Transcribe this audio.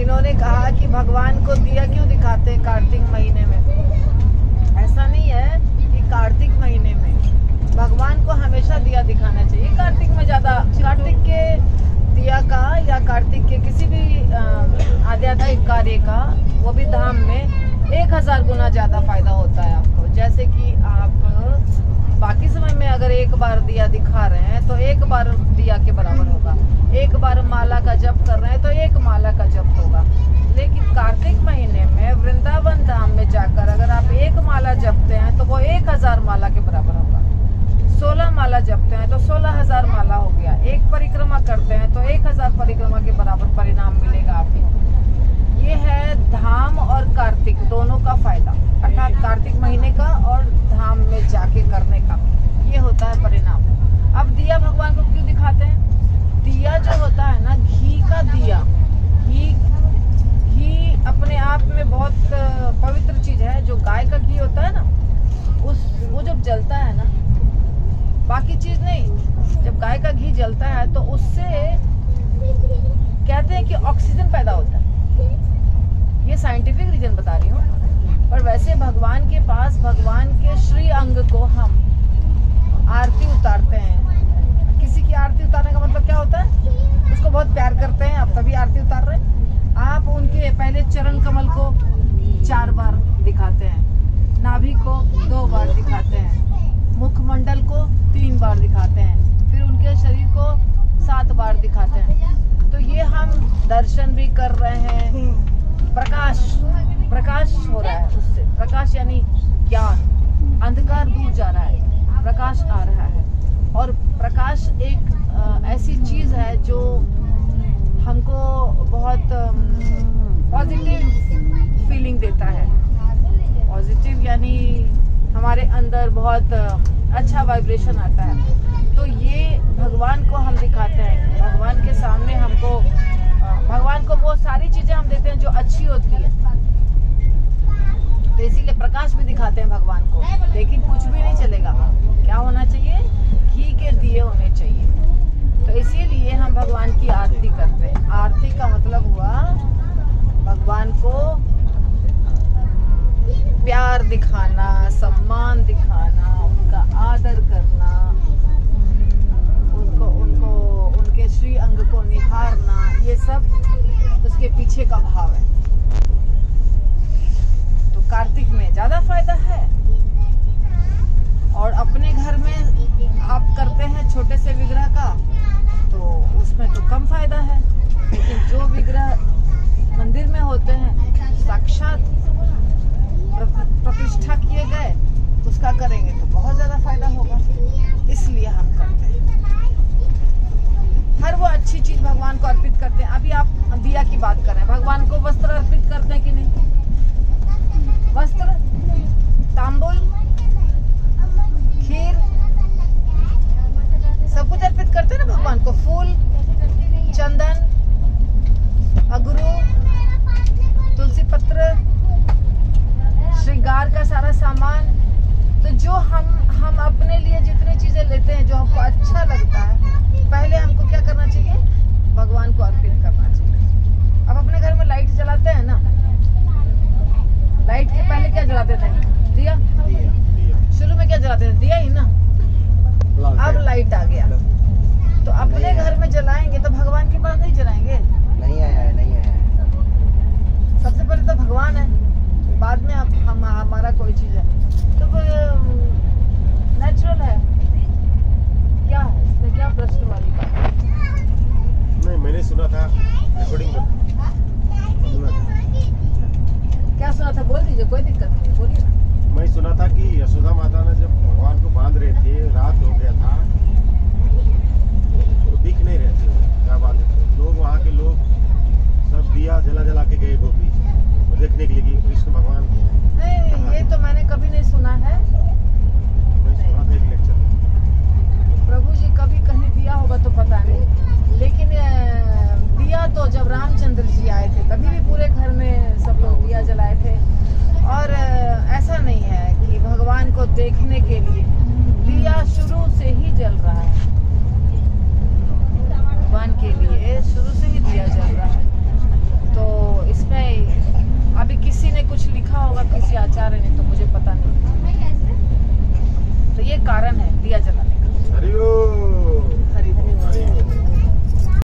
इन्होंने कहा कि भगवान को दिया क्यों दिखाते हैं कार्तिक महीने में। ऐसा नहीं है कि कार्तिक महीने में, भगवान को हमेशा दिया दिखाना चाहिए। कार्तिक में ज़्यादा, कार्तिक के दिया का या कार्तिक के किसी भी आध्यात्मिक कार्य का, वो भी धाम में 1000 गुना ज़्यादा फायदा होता है आपको। जैसे कि आप बाकी समय में अगर एक बार दिया दिखा रहे हैं तो एक बार दिया के बराबर होगा, एक बार माला का जप कर रहे हैं तो एक माला का जप होगा। लेकिन कार्तिक महीने में वृंदावन धाम में जाकर अगर आप एक माला जपते हैं तो वो 1000 माला के बराबर होगा। 16 माला जपते हैं तो 16,000 माला हो गया। एक परिक्रमा करते हैं तो 1000 परिक्रमा के बराबर परिणाम मिलेगा आपको। ये है धाम और कार्तिक दोनों का फायदा, अर्थात कार्तिक महीने का और धाम में जाके करने का, ये होता है परिणाम। अब दिया भगवान को क्यों दिखाते हैं? दिया जो होता है ना, घी का दिया, घी अपने आप में बहुत पवित्र चीज है। जो गाय का घी होता है ना, वो जब जलता है ना, बाकी चीज नहीं, जब गाय का घी जलता है तो उससे कहते हैं कि ऑक्सीजन पैदा होता है। ये साइंटिफिक रीजन बता रही हूँ। पर वैसे भगवान के पास, भगवान के श्री अंग को हम आरती उतारते हैं। किसी की आरती उतारने का मतलब क्या होता है? उसको बहुत प्यार करते हैं, आप तभी आरती उतार रहे हैं। आप उनके पहले चरण कमल को 4 बार दिखाते हैं, नाभि को 2 बार दिखाते हैं, मुखमंडल को 3 बार दिखाते हैं, फिर उनके शरीर को 7 बार दिखाते हैं। तो ये हम दर्शन भी कर रहे हैं, प्रकाश हो रहा है उससे। प्रकाश यानी ज्ञान, अंधकार दूर जा रहा है, प्रकाश आ रहा है। और प्रकाश एक ऐसी चीज है जो हमको बहुत पॉजिटिव फीलिंग देता है। पॉजिटिव यानी हमारे अंदर बहुत अच्छा वाइब्रेशन आता है। तो ये भगवान को हम दिखाते हैं। भगवान के सामने हमको, भगवान को वो सारी चीजें हम देते हैं जो अच्छी होती है। तो इसीलिए प्रकाश भी दिखाते हैं भगवान को। लेकिन कुछ भी नहीं चलेगा, क्या होना चाहिए? घी के दिए होने चाहिए। तो इसीलिए हम भगवान की आरती करते हैं। आरती का मतलब हुआ भगवान को प्यार दिखाना, सम्मान दिखाना, उनका आदर करना, उनके श्री अंग को निहारना, ये सब उसके पीछे का भाव है। तो कार्तिक में ज्यादा फायदा है। और अपने घर में आप करते हैं छोटे से विग्रह का, तो उसमें तो कम फायदा है। लेकिन जो विग्रह मंदिर में होते हैं, साक्षात प्रतिष्ठा किए गए, उसका करेंगे तो बहुत ज्यादा फायदा होगा। इसलिए हम करते हैं। हर वो अच्छी चीज भगवान को अर्पित करते हैं। अभी आप दिया की बात कर रहे हैं, भगवान को वस्त्र अर्पित करते हैं कि नहीं? वस्त्र, तांबुल, खीर, सब कुछ अर्पित करते हैं ना भगवान को। फूल, चंदन, अगरू, तुलसी पत्र, श्रृंगार का सारा सामान। तो जो हम अपने लिए जितनी चीजें लेते हैं, जो हमको अच्छा लगता है, पहले हमको क्या करना चाहिए? भगवान को अर्पित करना चाहिए। अब अपने घर में लाइट जलाते हैं ना, लाइट के पहले क्या जलाते थे? दिया। शुरू में क्या जलाते थे? दिया ही ना। अब लाइट आ गया, तो अपने घर में जलाएंगे तो भगवान के पास नहीं जलाएंगे। नहीं आया। सबसे पहले तो भगवान है, बाद में हम हमारा कोई चीज है। तो नेचुरल है। क्या है इसमें, क्या प्रश्न वाली बात? नहीं, मैंने सुना था रिकॉर्डिंग में। क्या सुना था? बोल दीजिए, कोई दिक्कत नहीं, बोलिए ना। मैं सुना था कि यशोदा माता ने जब भगवान को बांध रहे थे, रात हो गया था, वो दिख नहीं रहे थे क्या बांधे थे। लोग, वहाँ के लोग सब दिया जला के गए गोपी वो देखने के लिए कि कृष्ण भगवान। नहीं, ये तो मैंने कभी नहीं सुना है। मैं सुना था एक लेक्चर में। प्रभु जी कभी कहीं दिया होगा तो समाचार है, नहीं तो मुझे पता नहीं। तो ये कारण है दिया जलाने का। हरिओम।